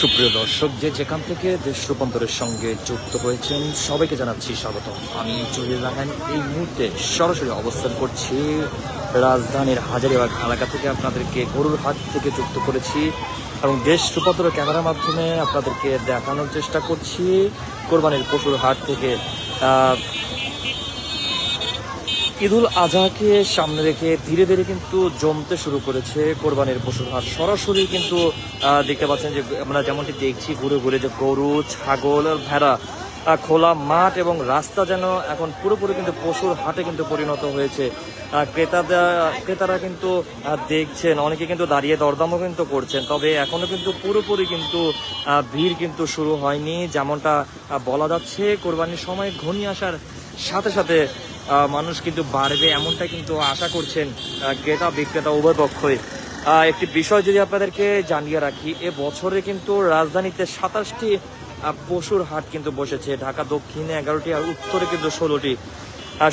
সুপ্রিয় দর্শক, যেখান থেকে দেশ রূপান্তরের সঙ্গে যুক্ত হয়েছেন সবাইকে জানাচ্ছি স্বাগত। আমি জহির রাহান এই মুহূর্তে সরাসরি অবস্থান করছি রাজধানীর হাজারীবাগ এলাকা থেকে। আপনাদেরকে গরুর হাট থেকে যুক্ত করেছি এবং দেশ রূপান্তরের ক্যামেরার মাধ্যমে আপনাদেরকে দেখানোর চেষ্টা করছি কোরবানির পশুর হাট থেকে। ঈদুল আজহাকে সামনে রেখে ধীরে ধীরে কিন্তু জমতে শুরু করেছে কোরবানির পশুর হাট। সরাসরি কিন্তু দেখতে পাচ্ছেন যে আমরা যেমনটি দেখছি ঘুরে ঘুরে যে গরু, ছাগল, ভেড়া, খোলা মাঠ এবং রাস্তা যেন এখন পুরোপুরি কিন্তু পশুর হাটে কিন্তু পরিণত হয়েছে। ক্রেতারা কিন্তু দেখছেন, অনেকে কিন্তু দাঁড়িয়ে দরদামও কিন্তু করছেন, তবে এখনো কিন্তু পুরোপুরি কিন্তু ভিড় কিন্তু শুরু হয়নি। যেমনটা বলা যাচ্ছে কোরবানির সময় ঘনিয়ে আসার সাথে সাথে মানুষ কিন্তু বাড়বে, এমনটা কিন্তু আশা করছেন ক্রেতা বিক্রেতা উভয় পক্ষই। একটি বিষয় যদি আপনাদেরকে জানিয়ে রাখি, এ বছরে কিন্তু রাজধানীতে 27টি পশুর হাট কিন্তু বসেছে। ঢাকা দক্ষিণে 11টি আর উত্তরে কিন্তু 16টি।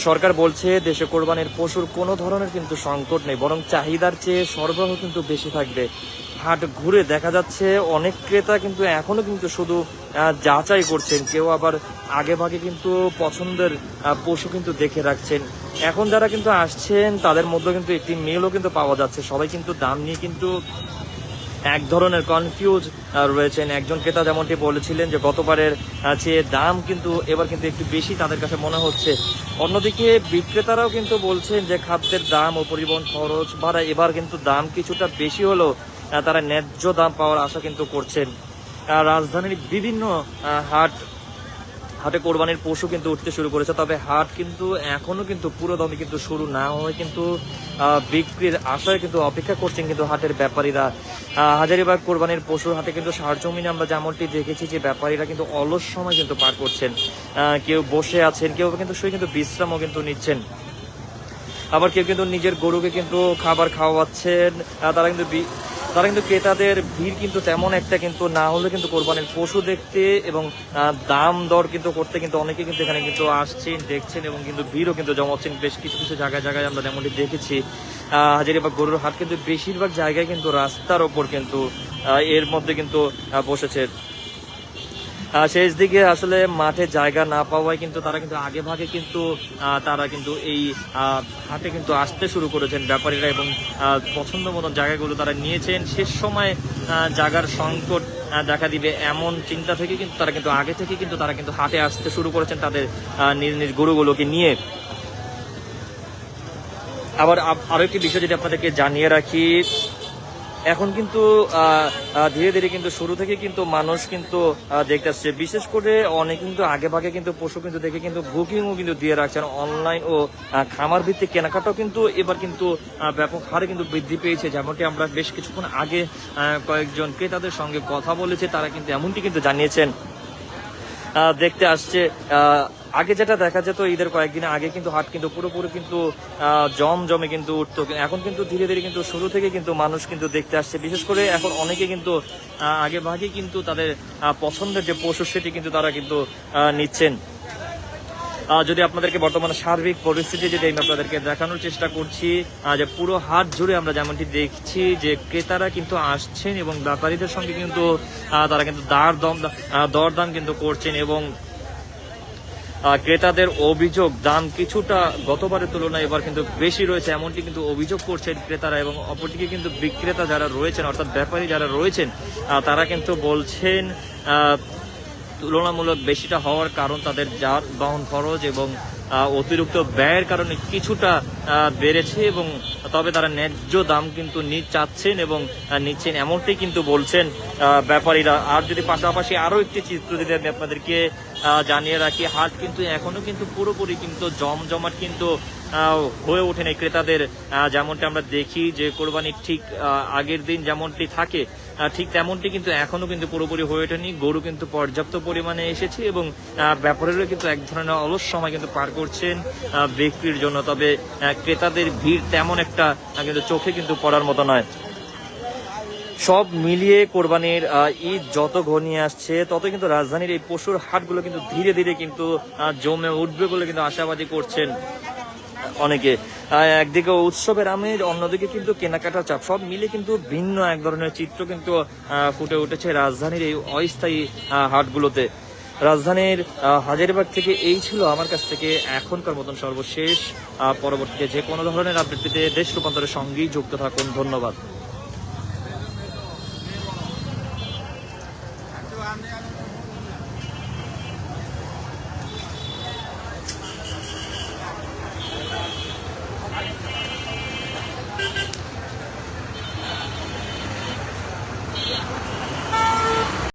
সরকার বলছে দেশে কোরবানির পশুর কোনো ধরনের কিন্তু সংকট নেই, বরং চাহিদার চেয়ে সরবরাহ কিন্তু বেশি থাকবে। হাট ঘুরে দেখা যাচ্ছে অনেক ক্রেতা কিন্তু এখনো কিন্তু শুধু যাচাই করছেন, কেউ আবার আগে ভাগে কিন্তু পছন্দের পশু কিন্তু দেখে রাখছেন। এখন যারা কিন্তু আসছেন তাদের মধ্যে কিন্তু একটি মিলও কিন্তু পাওয়া যাচ্ছে, সবাই কিন্তু দাম নিয়ে কিন্তু এক ধরনের কনফিউজ রয়েছেন। একজন ক্রেতা যেমনটি বলেছিলেন যে গতবারের চেয়ে দাম কিন্তু এবার কিন্তু একটু বেশি তাদের কাছে মনে হচ্ছে। অন্যদিকে বিক্রেতারাও কিন্তু বলছেন যে খাদ্যের দাম ও পরিবহন খরচ ভাড়া এবার কিন্তু দাম কিছুটা বেশি হলেও তারা ন্যায্য দাম পাওয়ার আশা কিন্তু করছেন। রাজধানীর বিভিন্ন হাটে কোরবানির পশু কিন্তু উঠতে শুরু করেছে, তবে হাট কিন্তু এখনো কিন্তু পুরো দমে কিন্তু শুরু না হয়ে কিন্তু বিক্রির আশায় কিন্তু অপেক্ষা করছেন কিন্তু হাটের ব্যাপারীরা। হাজারীবাগ কোরবানির পশুর হাটে কিন্তু সরজমিনে আমরা যেমনটি দেখেছি যে ব্যাপারীরা কিন্তু অলস সময় কিন্তু পার করছেন, কেউ বসে আছেন, কেউ কিন্তু শুয়ে কিন্তু বিশ্রামও কিন্তু নিচ্ছেন, আবার কেউ কিন্তু নিজের গরুকে কিন্তু খাবার খাওয়াচ্ছেন। তারা কিন্তু ক্রেতাদের ভিড় কিন্তু তেমন একটা কিন্তু না হলে কিন্তু কোরবানির পশু দেখতে এবং দাম দর কিন্তু করতে কিন্তু অনেকে কিন্তু এখানে কিন্তু আসছেন, দেখছেন এবং কিন্তু ভিড়ও কিন্তু জমাচ্ছেন। বেশ কিছু কিছু জায়গায় আমরা যেমনটি দেখেছি হাজারীবাগ গরুর হাট কিন্তু বেশিরভাগ জায়গায় কিন্তু রাস্তার ওপর কিন্তু এর মধ্যে কিন্তু বসেছে। শেষ দিকে আসলে মাঠে জায়গা না পাওয়ায় কিন্তু তারা কিন্তু আগে ভাগে কিন্তু তারা কিন্তু এই হাটে কিন্তু আসতে শুরু করেছেন ব্যাপারীরা এবং পছন্দ মতন জায়গাগুলো তারা নিয়েছেন। শেষ সময় জায়গার সংকট দেখা দিবে এমন চিন্তা থেকে কিন্তু তারা কিন্তু আগে থেকে কিন্তু তারা কিন্তু হাটে আসতে শুরু করেছেন তাদের নিজ নিজ গরুগুলোকে নিয়ে। আবার আরো একটি বিষয় যদি আপনাদেরকে জানিয়ে রাখি, এখন কিন্তু ধীরে ধীরে কিন্তু শুরু থেকে কিন্তু মানুষ কিন্তু দেখতে আসছে, বিশেষ করে অনেক কিন্তু আগে ভাগে কিন্তু পশু কিন্তু দেখে কিন্তু বুকিংও কিন্তু দিয়ে রাখছেন। অনলাইন ও খামার ভিত্তিক কেনাকাটাও কিন্তু এবার কিন্তু ব্যাপক হারে কিন্তু বৃদ্ধি পেয়েছে। যেমনটি আমরা বেশ কিছুক্ষণ আগে কয়েকজন ক্রেতাদের সঙ্গে কথা বলেছে, তারা কিন্তু এমনটি কিন্তু জানিয়েছেন দেখতে আসছে। আগে যেটা দেখা যেত ঈদের কয়েকদিন আগে কিন্তু হাট কিন্তু পুরোপুরি কিন্তু জমে কিন্তু উঠতো, এখন কিন্তু ধীরে ধীরে কিন্তু শুরু থেকে কিন্তু মানুষ কিন্তু দেখতে আসছে। বিশেষ করে এখন অনেকে কিন্তু আগে ভাগে কিন্তু তাদের পছন্দের যে পশু সেটি কিন্তু তারা কিন্তু নিচ্ছেন। যদি আপনাদেরকে বর্তমানে সার্বিক পরিস্থিতি যদি আমি আপনাদেরকে দেখানোর চেষ্টা করছি যে পুরো হাট জুড়ে আমরা যেমনটি দেখছি যে ক্রেতারা কিন্তু আসছেন এবং ব্যাপারীদের সঙ্গে কিন্তু তারা কিন্তু দরদাম কিন্তু করছেন এবং ক্রেতাদের অভিযোগ দাম কিছুটা গতবারের তুলনায় এবার কিন্তু বেশি রয়েছে, এমনটি কিন্তু অভিযোগ করছেন ক্রেতারা। এবং অপরদিকে কিন্তু বিক্রেতা যারা রয়েছেন অর্থাৎ ব্যাপারী যারা রয়েছেন তারা কিন্তু বলছেন তুলনামূলক বেশিটা হওয়ার কারণ তাদের যানবাহন খরচ এবং অতিরিক্ত ব্যয়ের কারণে কিছুটা বেড়েছে, এবং তবে তারা ন্যায্য দাম কিন্তু চাচ্ছেন এবং নিচ্ছেন, এমনটাই কিন্তু বলছেন ব্যাপারীরা। আর যদি পাশাপাশি আরো একটি চিত্র যদি আমি আপনাদেরকে জানিয়ে রাখি, হাট কিন্তু এখনো কিন্তু পুরোপুরি কিন্তু জমজমাট কিন্তু হয়ে ওঠেন এই ক্রেতাদের। যেমনটা আমরা দেখি যে কোরবানির ঠিক আগের দিন যেমনটি থাকে ঠিক তেমনটি কিন্তু এখনো কিন্তু পুরোপুরি হয়ে ওঠেনি। গরু কিন্তু পর্যাপ্ত পরিমাণে এসেছে এবং ব্যাপারীরা কিন্তু এক ধরনের অলস সময় কিন্তু পার করছেন বিক্রির জন্য, তবে ক্রেতাদের ভিড় তেমন একটা কিন্তু চোখে কিন্তু পড়ার মতো নয়। সব মিলিয়ে কোরবানির ঈদ যত ঘনিয়ে আসছে তত কিন্তু রাজধানীর এই পশুর হাটগুলো কিন্তু ধীরে ধীরে কিন্তু জমে উঠবে বলে কিন্তু আশাবাদী করছেন অনেকে একদিকে উৎসবের আমেজ, অন্যদিকে কিন্তু কেনাকাটার চাপ, সব মিলে কিন্তু ভিন্ন এক ধরনের চিত্র কিন্তু ফুটে উঠেছে রাজধানীর এই অস্থায়ী হাটগুলোতে। রাজধানীর হাজারীবাগ থেকে এই ছিল আমার কাছ থেকে এখনকার মতন সর্বশেষ। পরবর্তীতে যে কোনো ধরনের আপডেট পেতে দেশ রূপান্তরের সঙ্গেই যুক্ত থাকুন। ধন্যবাদ।